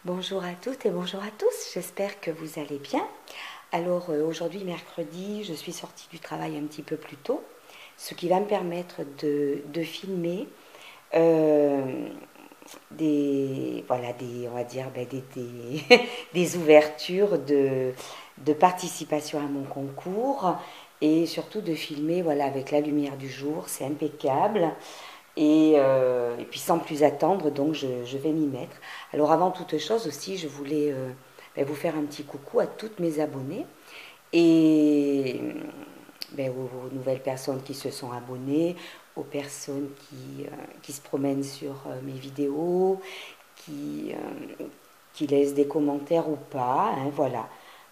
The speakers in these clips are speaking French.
Bonjour à toutes et bonjour à tous, j'espère que vous allez bien. Alors aujourd'hui mercredi, je suis sortie du travail un petit peu plus tôt, ce qui va me permettre de filmer euh, on va dire, des ouvertures de participation à mon concours et surtout de filmer avec la lumière du jour, c'est impeccable. Et puis sans plus attendre, donc je vais m'y mettre. Alors avant toute chose aussi, je voulais vous faire un petit coucou à toutes mes abonnées et aux nouvelles personnes qui se sont abonnées, aux personnes qui se promènent sur mes vidéos, qui laissent des commentaires ou pas. Hein, voilà,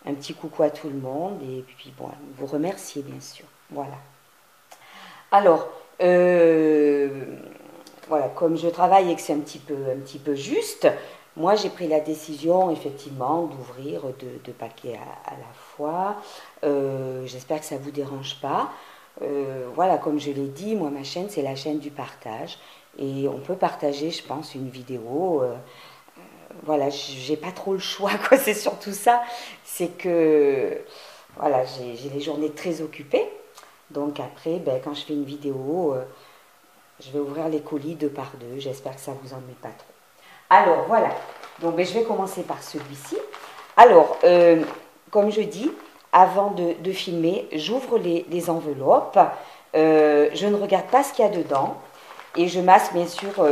un petit coucou à tout le monde et puis bon, vous remercier bien sûr. Voilà. Alors, euh, voilà, comme je travaille et que c'est un petit peu juste, moi j'ai pris la décision effectivement d'ouvrir deux paquets à la fois. J'espère que ça ne vous dérange pas. Voilà, comme je l'ai dit, moi ma chaîne c'est la chaîne du partage. Et on peut partager, je pense, une vidéo. Voilà, j'ai pas trop le choix, quoi. C'est surtout ça. C'est que, voilà, j'ai les journées très occupées. Donc après, quand je fais une vidéo, je vais ouvrir les colis deux par deux. J'espère que ça vous ennuie pas trop. Alors voilà. Donc je vais commencer par celui-ci. Alors, comme je dis, avant de filmer, j'ouvre les enveloppes. Je ne regarde pas ce qu'il y a dedans. Et je masque bien sûr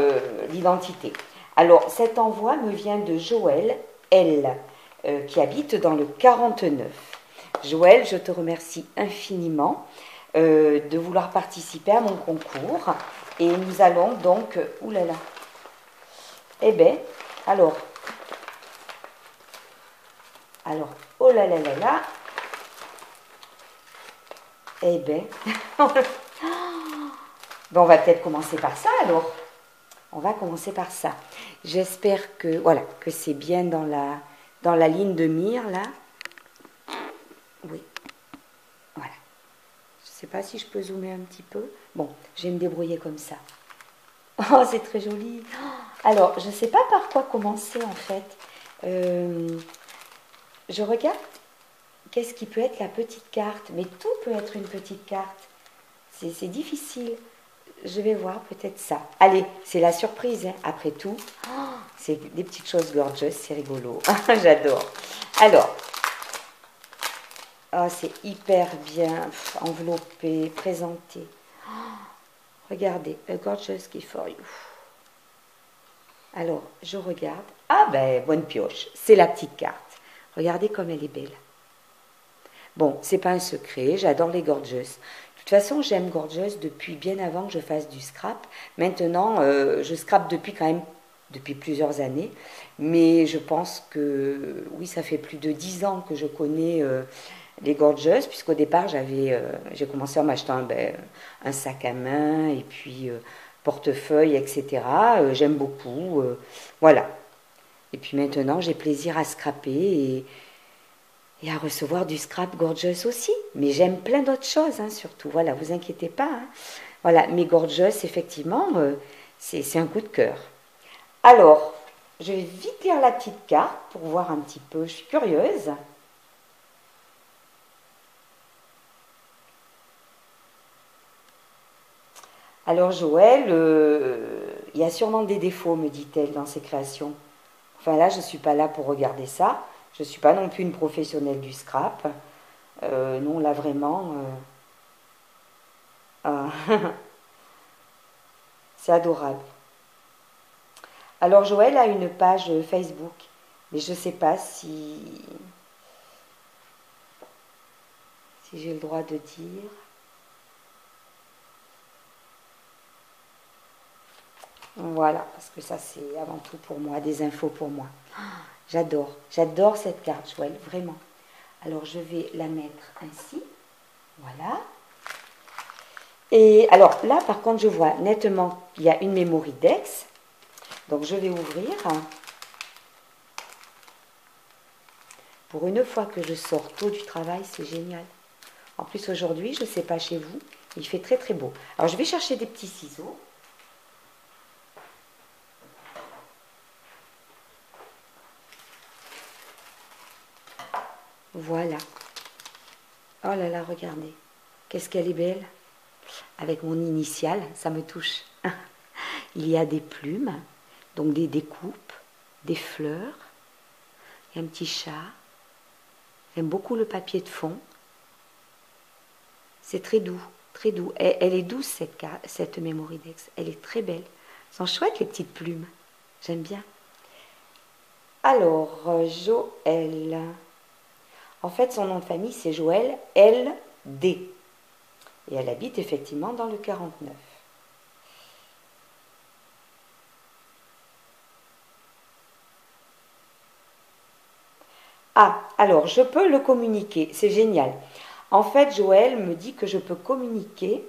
l'identité. Alors cet envoi me vient de Joël L, qui habite dans le 49. Joël, je te remercie infiniment de vouloir participer à mon concours. Et nous allons donc... oulala. Eh bien, alors, oh là là là là. Eh bien, on va peut-être commencer par ça alors. On va commencer par ça. J'espère que, voilà, que c'est bien dans la ligne de mire là. Oui, voilà. Je ne sais pas si je peux zoomer un petit peu. Bon, je vais me débrouiller comme ça. Oh, c'est très joli. Alors, je ne sais pas par quoi commencer en fait. Je regarde qu'est-ce qui peut être la petite carte. Mais tout peut être une petite carte. C'est difficile. Je vais voir peut-être ça. Allez, c'est la surprise, hein. Après tout. Oh, c'est des petites choses gorgeous, c'est rigolo. J'adore. Alors, oh, c'est hyper bien enveloppé, présenté. Oh, regardez, a gorgeous gift for you. Alors, je regarde. Ah ben, bonne pioche. C'est la petite carte. Regardez comme elle est belle. Bon, c'est pas un secret, j'adore les gorgeous. De toute façon, j'aime gorgeous depuis bien avant que je fasse du scrap. Maintenant, je scrape depuis plusieurs années. Mais je pense que, oui, ça fait plus de 10 ans que je connais les gorgeous, puisqu'au départ, j'ai commencé en m'achetant un sac à main et puis portefeuille, etc. J'aime beaucoup. Voilà. Et puis maintenant, j'ai plaisir à scraper et à recevoir du scrap gorgeous aussi. Mais j'aime plein d'autres choses, hein, surtout. Voilà, vous inquiétez pas. Hein. Voilà, mais gorgeous, effectivement, c'est un coup de cœur. Alors, je vais vite lire la petite carte pour voir un petit peu. Je suis curieuse. Alors, Joël, il y a sûrement des défauts, me dit-elle, dans ses créations. Enfin là, je ne suis pas là pour regarder ça. Je ne suis pas non plus une professionnelle du scrap. Non, là vraiment, ah, c'est adorable. Alors Joël a une page Facebook, mais je ne sais pas si j'ai le droit de dire. Voilà, parce que ça c'est avant tout pour moi, des infos pour moi. J'adore cette carte Joël, vraiment. Alors je vais la mettre ainsi, voilà. Et alors là par contre je vois nettement qu'il y a une memory Dex. Donc je vais ouvrir. Pour une fois que je sors tôt du travail, c'est génial. En plus aujourd'hui, je ne sais pas chez vous, il fait très très beau. Alors je vais chercher des petits ciseaux. Voilà. Oh là là, regardez. Qu'est-ce qu'elle est belle. Avec mon initiale, ça me touche. Il y a des plumes, donc des découpes, des fleurs, et un petit chat. J'aime beaucoup le papier de fond. C'est très doux, très doux. Elle est douce cette Mémoridex. Elle est très belle. Elles sont chouettes les petites plumes. J'aime bien. Alors, Joël. En fait, son nom de famille, c'est Joël L.D. Et elle habite effectivement dans le 49. Ah, alors, je peux le communiquer. C'est génial. En fait, Joël me dit que je peux communiquer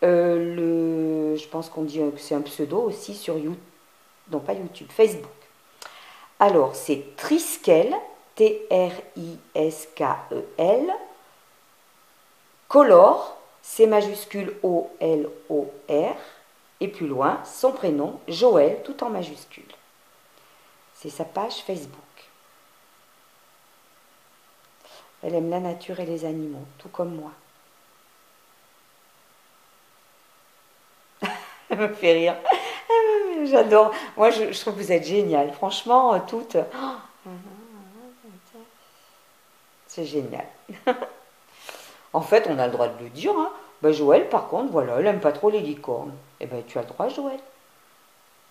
je pense qu'on dit que c'est un pseudo aussi sur YouTube. Non, pas YouTube, Facebook. Alors, c'est Triskel, T-R-I-S-K-E-L, Color, C majuscule O-L-O-R, et plus loin, son prénom, Joël, tout en majuscule. C'est sa page Facebook. Elle aime la nature et les animaux, tout comme moi. Elle me fait rire. J'adore. Moi, je trouve que vous êtes génial. Franchement, toutes. C'est génial. En fait, on a le droit de le dire. Hein. Ben, Joël, par contre, voilà, elle n'aime pas trop les licornes. Eh bien, tu as le droit, Joël.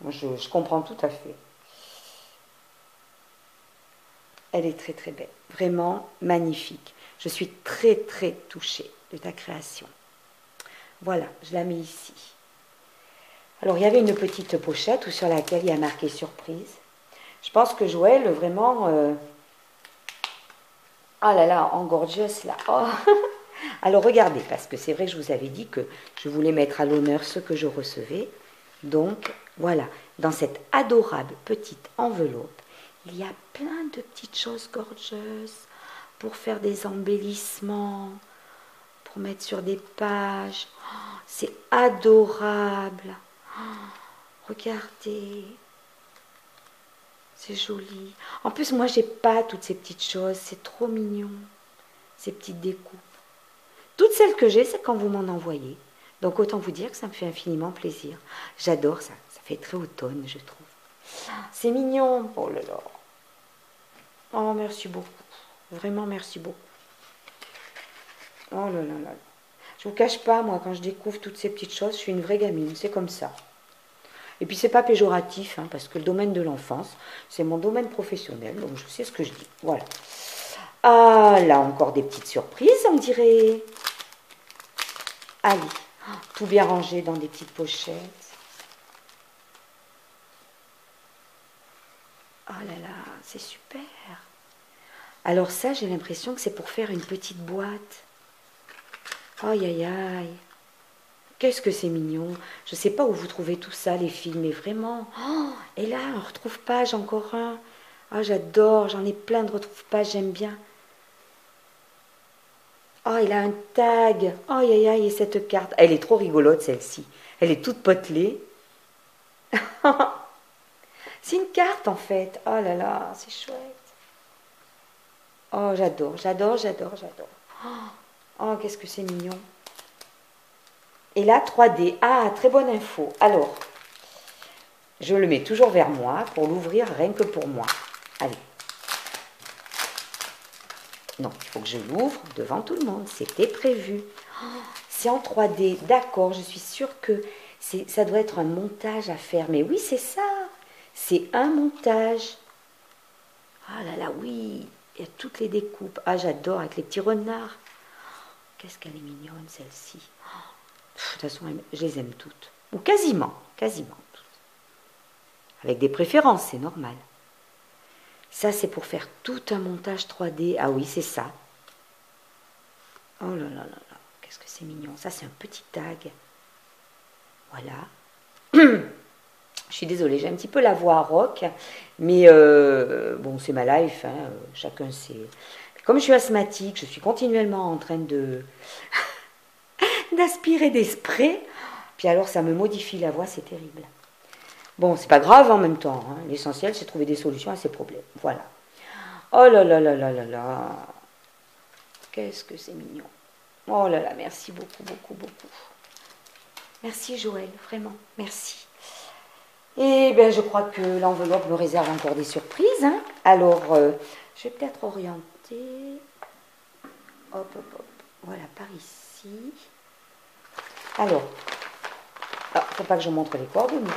Moi, je comprends tout à fait. Elle est très, très belle. Vraiment magnifique. Je suis très, très touchée de ta création. Voilà, je la mets ici. Alors, il y avait une petite pochette sur laquelle il y a marqué surprise. Je pense que Joël, vraiment... Ah là là, en gorgeous là. Oh. Alors, regardez, parce que c'est vrai que je vous avais dit que je voulais mettre à l'honneur ce que je recevais. Donc, voilà, dans cette adorable petite enveloppe, il y a plein de petites choses gorgeous pour faire des embellissements, pour mettre sur des pages. Oh, c'est adorable. Regardez, c'est joli. En plus, moi, j'ai pas toutes ces petites choses. C'est trop mignon, ces petites découpes. Toutes celles que j'ai, c'est quand vous m'en envoyez. Donc, autant vous dire que ça me fait infiniment plaisir. J'adore ça. Ça fait très automne, je trouve. C'est mignon. Oh là là. Oh, merci beaucoup. Vraiment, merci beaucoup. Oh là là là. Je vous cache pas, moi, quand je découvre toutes ces petites choses, je suis une vraie gamine. C'est comme ça. Et puis c'est pas péjoratif, hein, parce que le domaine de l'enfance, c'est mon domaine professionnel, donc je sais ce que je dis. Voilà. Ah, là encore des petites surprises, on dirait. Allez, tout bien rangé dans des petites pochettes. Oh là là, c'est super. Alors ça, j'ai l'impression que c'est pour faire une petite boîte. Aïe, aïe, aïe. Qu'est-ce que c'est mignon. Je ne sais pas où vous trouvez tout ça, les filles, mais vraiment. Oh, et là, on retrouve pas, j'ai encore un. Ah, j'adore, j'en ai plein de retrouve-pages, j'aime bien. Oh, il a un tag. Aïe, aïe, aïe, et cette carte. Elle est trop rigolote, celle-ci. Elle est toute potelée. C'est une carte, en fait. Oh là là, c'est chouette. Oh, j'adore, j'adore, j'adore, j'adore. Oh, qu'est-ce que c'est mignon. Et là, 3D. Ah, très bonne info. Alors, je le mets toujours vers moi pour l'ouvrir rien que pour moi. Allez. Non, il faut que je l'ouvre devant tout le monde. C'était prévu. Oh, c'est en 3D. D'accord, je suis sûre que ça doit être un montage à faire. Mais oui, c'est ça. C'est un montage. Ah là là, oui. Il y a toutes les découpes. Ah, j'adore avec les petits renards. Qu'est-ce qu'elle est mignonne, celle-ci. De toute façon, je les aime toutes. Ou quasiment, quasiment toutes. Avec des préférences, c'est normal. Ça, c'est pour faire tout un montage 3D. Ah oui, c'est ça. Oh là là là là, qu'est-ce que c'est mignon. Ça, c'est un petit tag. Voilà. Je suis désolée, j'ai un petit peu la voix rock. Mais bon, c'est ma life. Hein, chacun sait. Comme je suis asthmatique, je suis continuellement en train d'aspirer des sprays. Puis alors, ça me modifie la voix, c'est terrible. Bon, c'est pas grave en même temps. Hein. L'essentiel, c'est de trouver des solutions à ces problèmes. Voilà. Oh là là là là là là. Qu'est-ce que c'est mignon. Oh là là, merci beaucoup, beaucoup, beaucoup. Merci Joël, vraiment, merci. Et bien, je crois que l'enveloppe me réserve encore des surprises. Hein. Alors, je vais peut-être orienter. Hop, hop, hop. Voilà, par ici. Alors, il ne faut pas que je montre les coordonnées.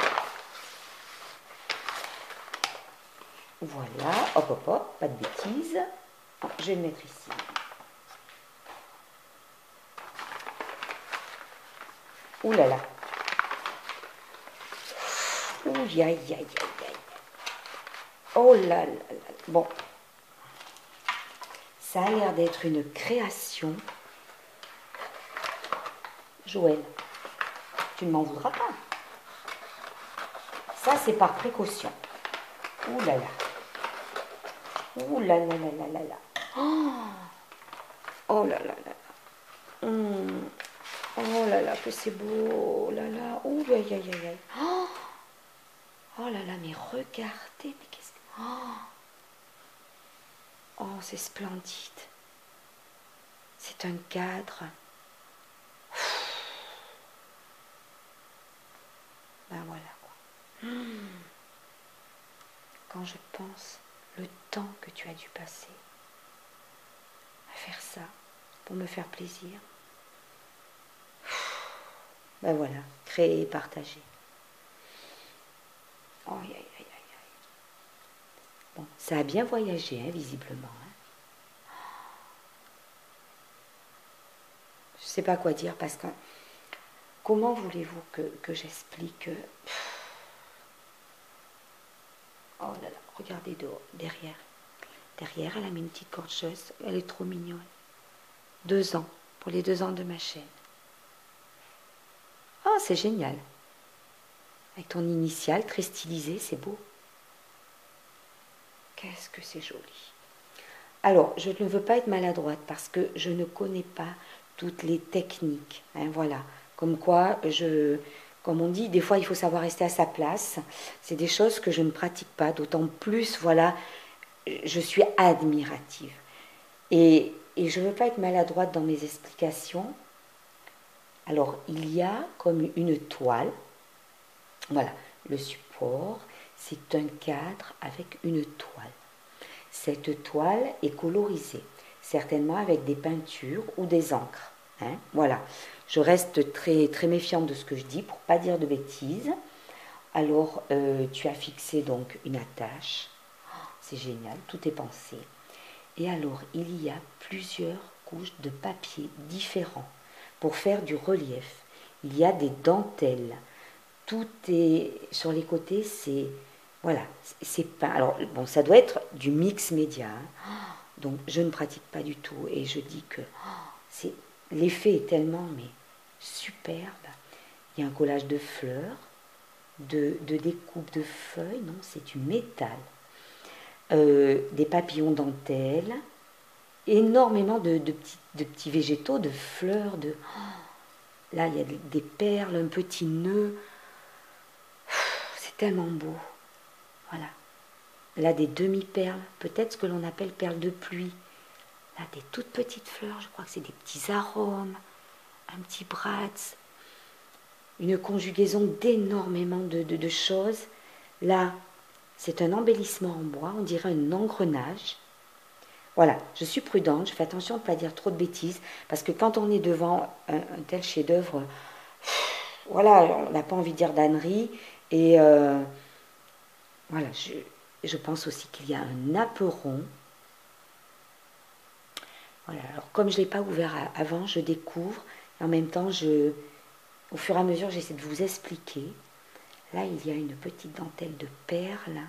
Voilà, hop, hop, hop, pas de bêtises. Ah, je vais le mettre ici. Ouh là là. Ouh, aïe, aïe, aïe, aïe. Oh là là là. Bon. Ça a l'air d'être une création. Joël, tu ne m'en voudras pas. Ça, c'est par précaution. Ouh là là. Ouh là là là là là là. Oh là là là là. Oh là là, que c'est beau. Oh là là. Ouh, aïe, aïe, aïe, aïe. Oh là là, mais regardez. Mais qu'est-ce que... Oh, c'est splendide. C'est un cadre. Ben voilà quoi. Quand je pense le temps que tu as dû passer à faire ça pour me faire plaisir. Ben voilà, créer et partager. Oh, aïe, aïe, aïe, aïe. Bon, ça a bien voyagé, hein, visiblement. Hein. Je ne sais pas quoi dire parce que comment voulez-vous que j'explique Oh là là, regardez derrière. Derrière, elle a mis une petite corcheuse. Elle est trop mignonne. 2 ans, pour les 2 ans de ma chaîne. Oh, c'est génial. Avec ton initiale très stylisée, c'est beau. Qu'est-ce que c'est joli. Alors, je ne veux pas être maladroite parce que je ne connais pas toutes les techniques. Hein, voilà. Comme quoi, comme on dit, des fois, il faut savoir rester à sa place. C'est des choses que je ne pratique pas. D'autant plus, voilà, je suis admirative. Et je ne veux pas être maladroite dans mes explications. Alors, il y a comme une toile. Voilà, le support, c'est un cadre avec une toile. Cette toile est colorisée, certainement avec des peintures ou des encres. Hein, voilà, je reste très, très méfiante de ce que je dis pour ne pas dire de bêtises. Alors, tu as fixé donc une attache. C'est génial, tout est pensé. Et alors, il y a plusieurs couches de papier différents pour faire du relief. Il y a des dentelles. Tout est sur les côtés, c'est voilà, c'est peint. Alors bon, ça doit être du mix média. Hein. Donc je ne pratique pas du tout et je dis que c'est l'effet est tellement mais superbe. Il y a un collage de fleurs, de découpe de feuilles, non, c'est du métal. Des papillons dentelles, énormément de petits végétaux, de fleurs, là il y a des perles, un petit nœud. C'est tellement beau. Voilà. Là, des demi-perles, peut-être ce que l'on appelle perles de pluie. Là, des toutes petites fleurs, je crois que c'est des petits arômes, un petit bratz, une conjugaison d'énormément de choses. Là, c'est un embellissement en bois, on dirait un engrenage. Voilà, je suis prudente, je fais attention de ne pas dire trop de bêtises, parce que quand on est devant un tel chef-d'œuvre, voilà, on n'a pas envie de dire d'ânerie, et voilà, je pense aussi qu'il y a un aperon. Voilà, alors comme je ne l'ai pas ouvert avant, je découvre, et en même temps, au fur et à mesure, j'essaie de vous expliquer. Là, il y a une petite dentelle de perles.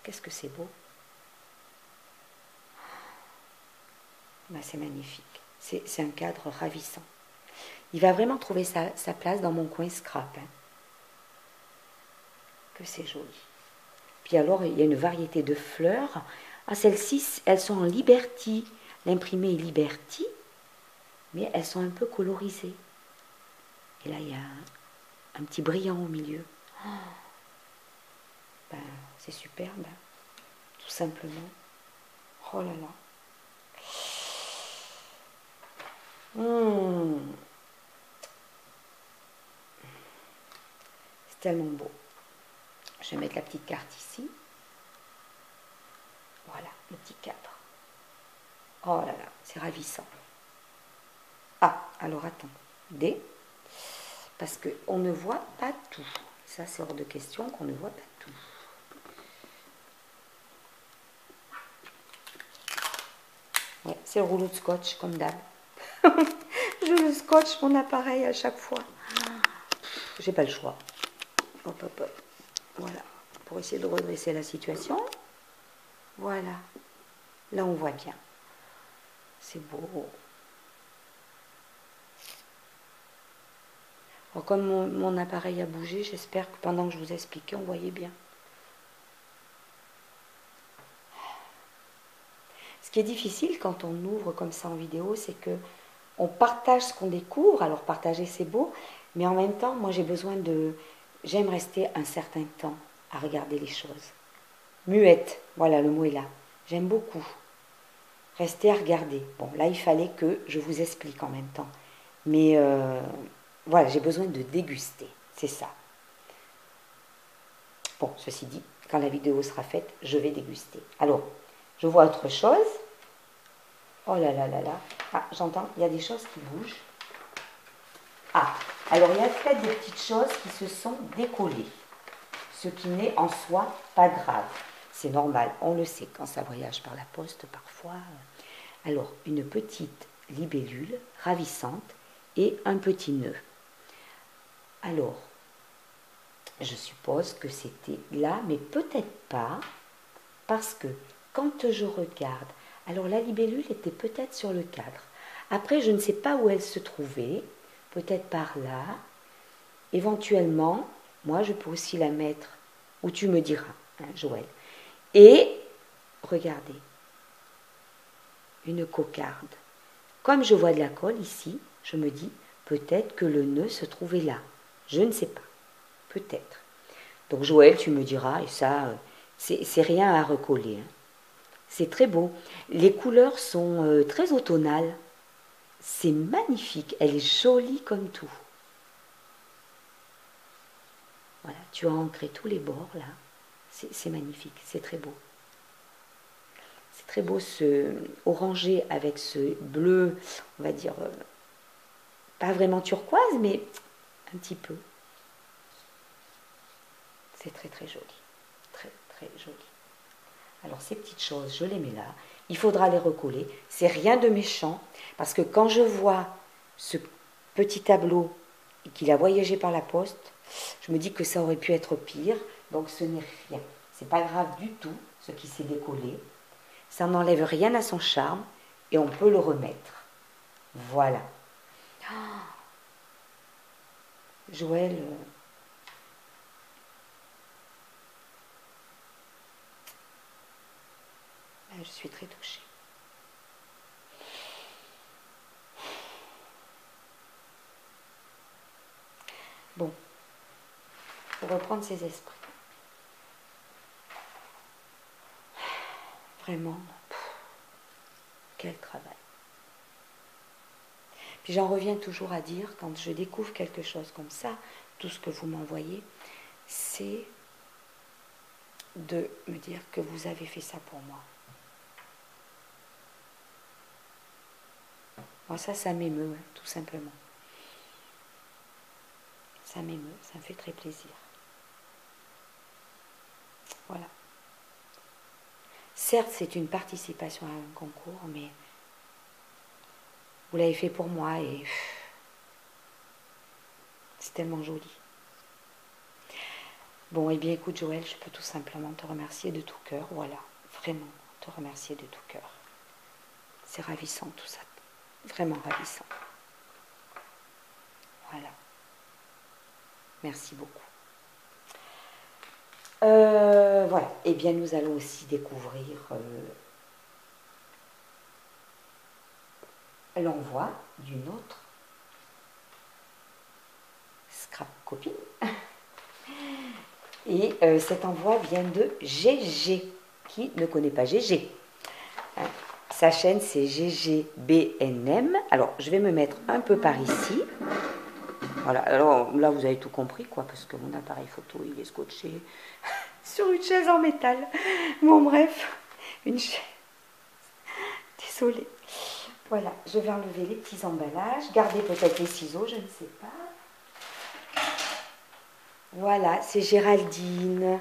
Qu'est-ce que c'est beau. Ben, c'est magnifique. C'est un cadre ravissant. Il va vraiment trouver sa place dans mon coin scrap. Hein. Que c'est joli. Puis alors, il y a une variété de fleurs. Ah, celles-ci, elles sont en Liberty. L'imprimé est Liberty, mais elles sont un peu colorisées. Et là, il y a un petit brillant au milieu. Oh, ben, c'est superbe, tout simplement. Oh là là, Hmm, c'est tellement beau. Je vais mettre la petite carte ici. Voilà, le petit cadre. Oh là là, c'est ravissant. Ah, alors attends. D. Parce qu'on ne voit pas tout. Ça, c'est hors de question qu'on ne voit pas tout. Ouais, c'est le rouleau de scotch, comme d'hab. Je le scotche mon appareil à chaque fois. J'ai pas le choix. Hop, hop, hop. Voilà. Pour essayer de redresser la situation. Voilà. Là, on voit bien. C'est beau. Alors, comme mon appareil a bougé, j'espère que pendant que je vous expliquais, on voyait bien. Ce qui est difficile quand on ouvre comme ça en vidéo, c'est que on partage ce qu'on découvre. Alors partager, c'est beau, mais en même temps, moi j'ai besoin de... J'aime rester un certain temps à regarder les choses. Muette, voilà, le mot est là. J'aime beaucoup rester à regarder. Bon, là, il fallait que je vous explique en même temps. Mais voilà, j'ai besoin de déguster, c'est ça. Bon, ceci dit, quand la vidéo sera faite, je vais déguster. Alors, je vois autre chose. Oh là là là là. Ah, j'entends, il y a des choses qui bougent. Ah, alors il y a peut-être des petites choses qui se sont décollées. Ce qui n'est en soi pas grave. C'est normal, on le sait quand ça voyage par la poste parfois. Alors, une petite libellule ravissante et un petit nœud. Alors, je suppose que c'était là, mais peut-être pas, parce que quand je regarde, alors la libellule était peut-être sur le cadre. Après, je ne sais pas où elle se trouvait, peut-être par là. Éventuellement, moi, je peux aussi la mettre où tu me diras, hein, Joël. Et, regardez, une cocarde. Comme je vois de la colle ici, je me dis, peut-être que le nœud se trouvait là. Je ne sais pas. Peut-être. Donc Joël, tu me diras, et ça, c'est rien à recoller. Hein. C'est très beau. Les couleurs sont très automnales. C'est magnifique. Elle est jolie comme tout. Voilà, tu as ancré tous les bords là. C'est magnifique, c'est très beau. C'est très beau ce orangé avec ce bleu, on va dire, pas vraiment turquoise, mais un petit peu. C'est très très joli. Très très joli. Alors ces petites choses, je les mets là. Il faudra les recoller. C'est rien de méchant, parce que quand je vois ce petit tableau qu'il a voyagé par la poste, je me dis que ça aurait pu être pire. Donc ce n'est rien. C'est pas grave du tout ce qui s'est décollé. Ça n'enlève rien à son charme et on peut le remettre. Voilà. Joël, je suis très touchée. Bon, pour reprendre ses esprits. Vraiment, quel travail. Puis j'en reviens toujours à dire, quand je découvre quelque chose comme ça, tout ce que vous m'envoyez, c'est de me dire que vous avez fait ça pour moi. Moi, ça m'émeut, hein, tout simplement. Ça m'émeut, ça me fait très plaisir. Voilà. Certes, c'est une participation à un concours, mais vous l'avez fait pour moi et c'est tellement joli. Bon, eh bien, écoute, Joël, je peux tout simplement te remercier de tout cœur. Voilà, vraiment, te remercier de tout cœur. C'est ravissant tout ça. Vraiment ravissant. Voilà. Merci beaucoup. Voilà. Eh bien, nous allons aussi découvrir l'envoi d'une autre scrap copine. Et cet envoi vient de GG. Qui ne connaît pas GG? sa chaîne c'est GGBNM. Alors, je vais me mettre un peu par ici. Voilà, alors là vous avez tout compris quoi, parce que mon appareil photo il est scotché sur une chaise en métal. Bon bref, une chaise. Désolée. Voilà, je vais enlever les petits emballages, garder peut-être les ciseaux, je ne sais pas. Voilà, c'est Géraldine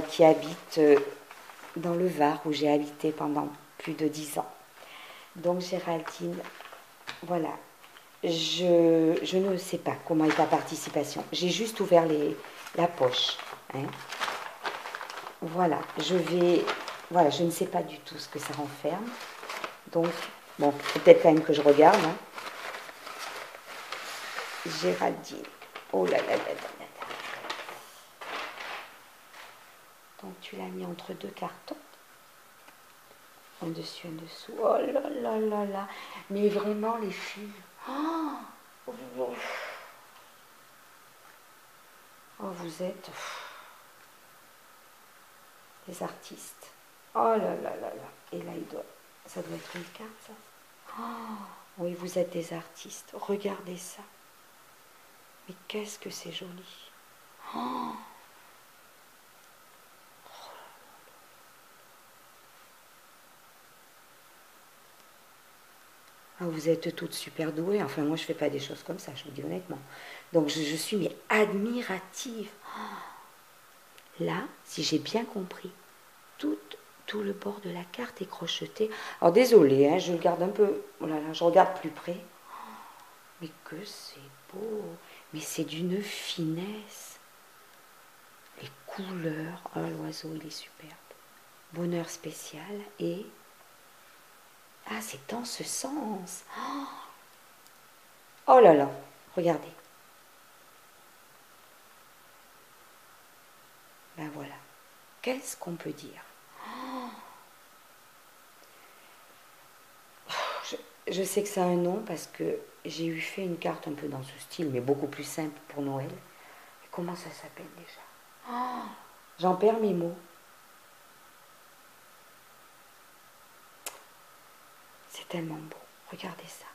qui habite dans le Var où j'ai habité pendant plus de 10 ans. Donc Géraldine, voilà. Je ne sais pas comment est ta participation. J'ai juste ouvert la poche. Hein. Voilà, voilà, je ne sais pas du tout ce que ça renferme. Donc, bon, peut-être quand même que je regarde. Hein. Géraldine. Oh là là là là là. Donc, tu l'as mis entre deux cartons. Un dessus, un dessous. Oh là là là là. Mais vraiment, les filles. Oh, oh, vous êtes des artistes. Oh là là là là. Et là, ça doit être une carte, ça. Oh, oui, vous êtes des artistes. Regardez ça. Mais qu'est-ce que c'est joli. Oh. Ah, vous êtes toutes super douées. Enfin, moi, je ne fais pas des choses comme ça, je vous dis honnêtement. Donc, je suis mais admirative. Oh. Là, si j'ai bien compris, tout le bord de la carte est crocheté. Alors, désolée, hein, je le garde un peu... Oh là là, je regarde plus près. Oh, mais que c'est beau. Mais c'est d'une finesse. Les couleurs. Oh, l'oiseau, il est superbe. Bonheur spécial et... Ah, c'est dans ce sens. Oh, oh là là, regardez. Ben voilà. Qu'est-ce qu'on peut dire? Je sais que ça a un nom parce que j'ai eu fait une carte un peu dans ce style, mais beaucoup plus simple pour Noël. Et comment ça s'appelle déjà? Oh, j'en perds mes mots. C'est tellement beau. Regardez ça.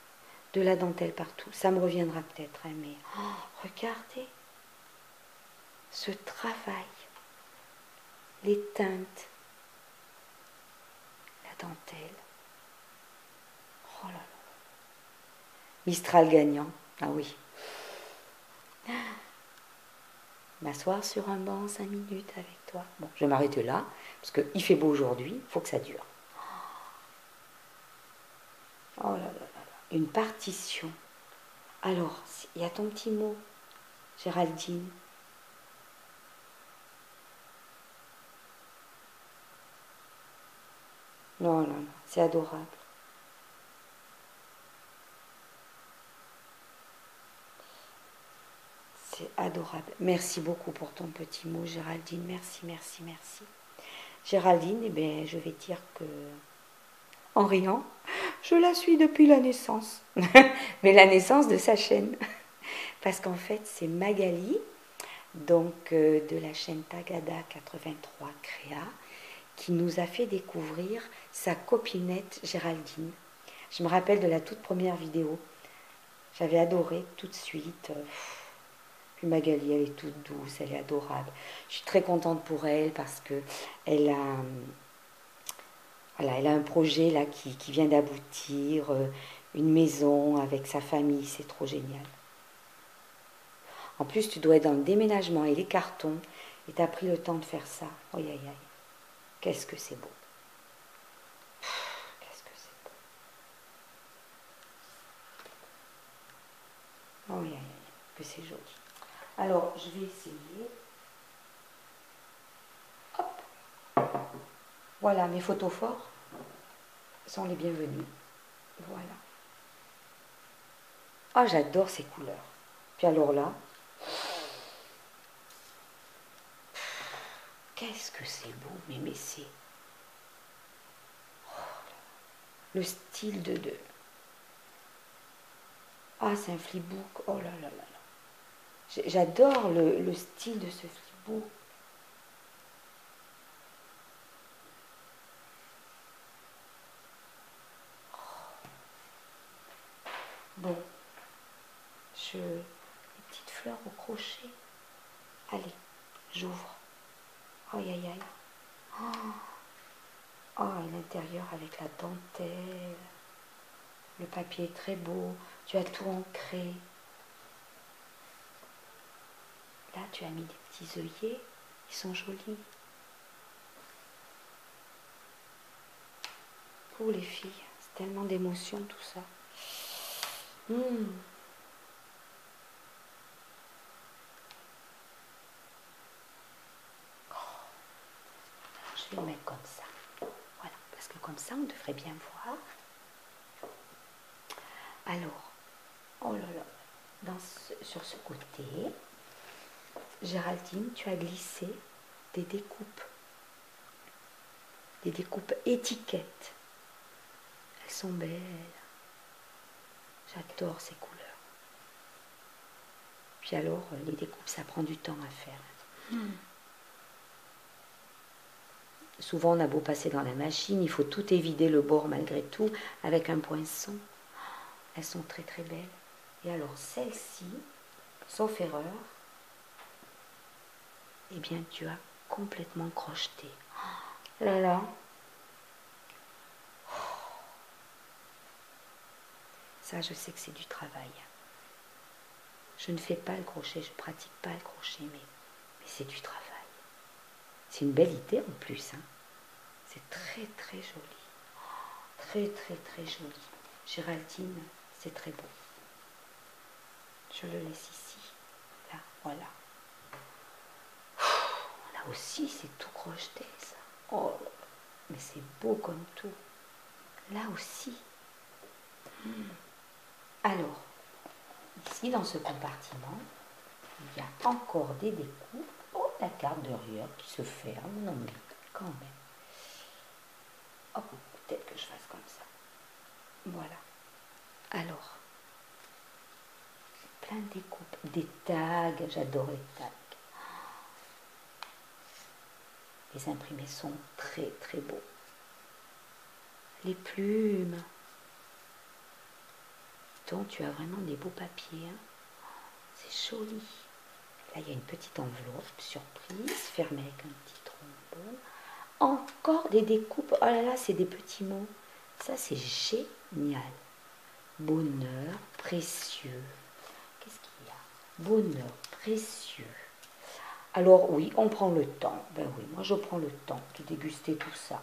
De la dentelle partout. Ça me reviendra peut-être, hein, mais oh, regardez ce travail. Les teintes. La dentelle. Oh là là. Mistral gagnant. Ah oui. M'asseoir sur un banc 5 minutes avec toi. Bon, je vais m'arrêter là, parce qu'il fait beau aujourd'hui, il faut que ça dure. Oh là là là là. Une partition. Alors, il y a ton petit mot, Géraldine. Non, non, non, c'est adorable. C'est adorable. Merci beaucoup pour ton petit mot, Géraldine. Merci, merci, merci. Géraldine, eh bien, je vais dire que, en riant, je la suis depuis la naissance. Mais la naissance de sa chaîne. Parce qu'en fait, c'est Magali, donc de la chaîne Tagada 83 Créa, qui nous a fait découvrir sa copinette Géraldine. Je me rappelle de la toute première vidéo. J'avais adoré tout de suite. Puis Magali, elle est toute douce, elle est adorable. Je suis très contente pour elle parce que elle a, voilà, elle a un projet là qui vient d'aboutir, une maison avec sa famille, c'est trop génial. En plus, tu dois être dans le déménagement et les cartons, et tu as pris le temps de faire ça. Oh, aïe, aïe, aïe. Qu'est-ce que c'est beau. Qu'est-ce que c'est beau. Oh, aïe, aïe, aïe, que c'est joli. Alors, je vais essayer. Hop. Voilà, mes photos forts sont les bienvenus. Voilà. Ah, j'adore ces couleurs. Puis alors là, qu'est-ce que c'est beau, mais c'est... Oh, le style de... Ah, c'est un flipbook. Oh là là là là. J'adore le style de ce flipbook. les petites fleurs au crochet. Allez, j'ouvre. Aïe, aïe, aïe. Oh, et l'intérieur avec la dentelle. Le papier est très beau. Tu as tout ancré. Là, tu as mis des petits œillets. Ils sont jolis. Pour les filles, c'est tellement d'émotions tout ça. Je vais le mettre comme ça. Voilà, parce que comme ça, on devrait bien voir. Alors, oh là là, sur ce côté, Géraldine, tu as glissé des découpes étiquettes. Elles sont belles. J'adore ces couleurs. Puis alors, les découpes, ça prend du temps à faire. Souvent, on a beau passer dans la machine, il faut tout évider le bord malgré tout, avec un poinçon. Elles sont très très belles. Et alors, celle-ci, sauf erreur, eh bien, tu as complètement crocheté. Oh là là. Ça, je sais que c'est du travail. Je ne fais pas le crochet, je ne pratique pas le crochet, mais c'est du travail. C'est une belle idée en plus. Hein. C'est très très joli. Très très très joli. Géraldine, c'est très beau. Je le laisse ici. Là, voilà. Là aussi, c'est tout crocheté, ça. Oh, mais c'est beau comme tout. Là aussi. Alors, ici, dans ce compartiment, il y a encore des découpes. Oh, la carte de rigueur qui se ferme. Non, mais quand même. Oh, peut-être que je fasse comme ça. Voilà. Alors, plein de découpes. Des tags. J'adore les tags. Les imprimés sont très, très beaux. Les plumes. Donc, tu as vraiment des beaux papiers. Hein. C'est joli. Là, il y a une petite enveloppe surprise, fermée avec un petit trombone. Encore des découpes. Oh là là, c'est des petits mots. Ça, c'est génial. Bonheur précieux. Qu'est-ce qu'il y a? Bonheur précieux. Alors oui, on prend le temps. Ben oui, moi je prends le temps de déguster tout ça.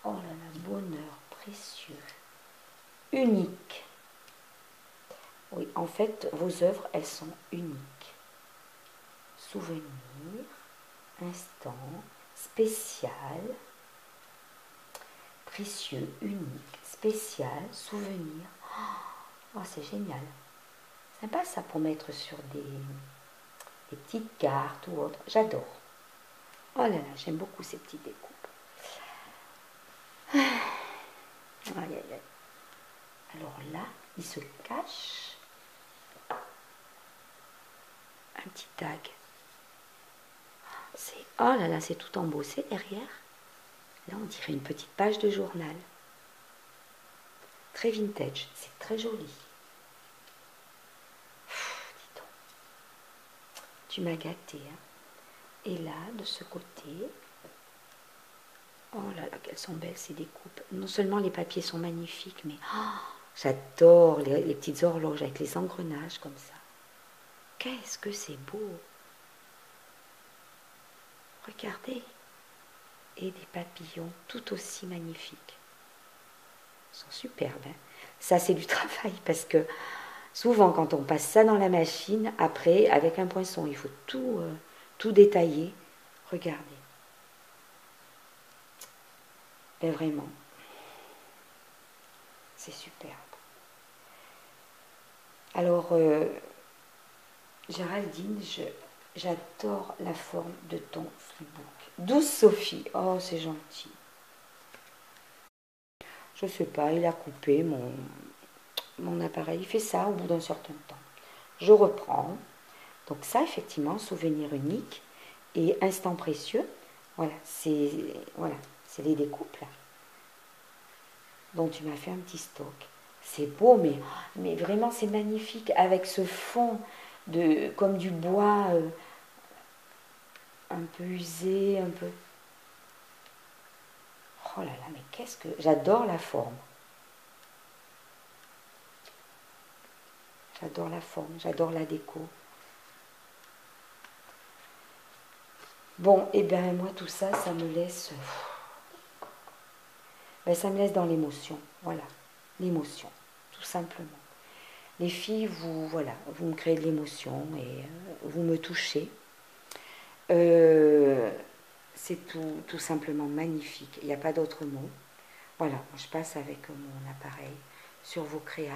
Oh là là, bonheur précieux. Unique. Oui, en fait, vos œuvres, elles sont uniques. Souvenir, instant, spécial, précieux, unique, spécial, souvenir. Oh, c'est génial. Sympa ça pour mettre sur des petites cartes ou autre. J'adore. Oh là là, j'aime beaucoup ces petites découpes. Aïe, aïe, aïe. Alors là, il se cache un petit tag. Oh là là, c'est tout embossé derrière. Là, on dirait une petite page de journal. Très vintage, c'est très joli. Dis donc. Tu m'as gâté. Hein. Et là, de ce côté, oh là là, qu'elles sont belles ces découpes. Non seulement les papiers sont magnifiques, mais j'adore les petites horloges avec les engrenages comme ça. Qu'est-ce que c'est beau! Regardez! Et des papillons tout aussi magnifiques. Ils sont superbes. Hein. Ça, c'est du travail parce que souvent, quand on passe ça dans la machine, après, avec un poinçon, il faut tout détailler. Regardez. Mais vraiment, c'est superbe. Alors, Géraldine, j'adore la forme de ton flipbook. Douce Sophie, oh c'est gentil. Je sais pas, il a coupé mon appareil. Il fait ça au bout d'un certain temps. Je reprends. Donc ça, effectivement, souvenir unique et instant précieux. Voilà, c'est les découpes là. Donc tu m'as fait un petit stock. C'est beau, mais vraiment c'est magnifique avec ce fond comme du bois un peu usé, un peu... Oh là là, mais qu'est-ce que... J'adore la forme. J'adore la forme, j'adore la déco. Bon, et bien moi tout ça, ça me laisse... Ben, ça me laisse dans l'émotion, voilà. L'émotion, tout simplement. Les filles, vous, voilà, vous me créez de l'émotion et vous me touchez. C'est tout simplement magnifique. Il n'y a pas d'autre mot. Voilà, je passe avec mon appareil sur vos créas.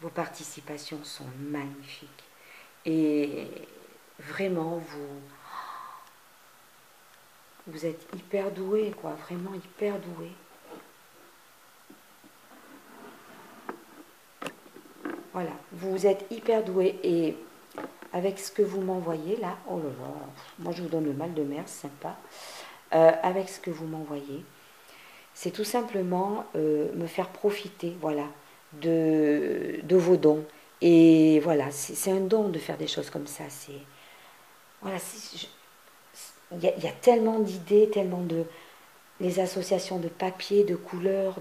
Vos participations sont magnifiques. Et vraiment, vous êtes hyper doué, quoi. Vraiment hyper doué. Voilà, vous êtes hyper doué. Et avec ce que vous m'envoyez là, oh là là, moi je vous donne le mal de mer, c'est sympa. Avec ce que vous m'envoyez, c'est tout simplement me faire profiter, voilà, de vos dons. Et voilà, c'est un don de faire des choses comme ça. C'est voilà, il y a tellement d'idées, tellement de les associations de papier, de couleurs,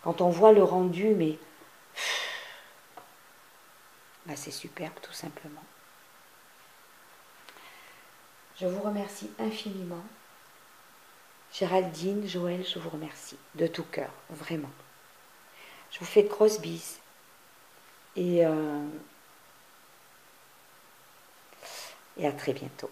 quand on voit le rendu, mais bah, c'est superbe tout simplement. Je vous remercie infiniment. Géraldine, Joël, je vous remercie de tout cœur, vraiment. Je vous fais de grosses bises et à très bientôt.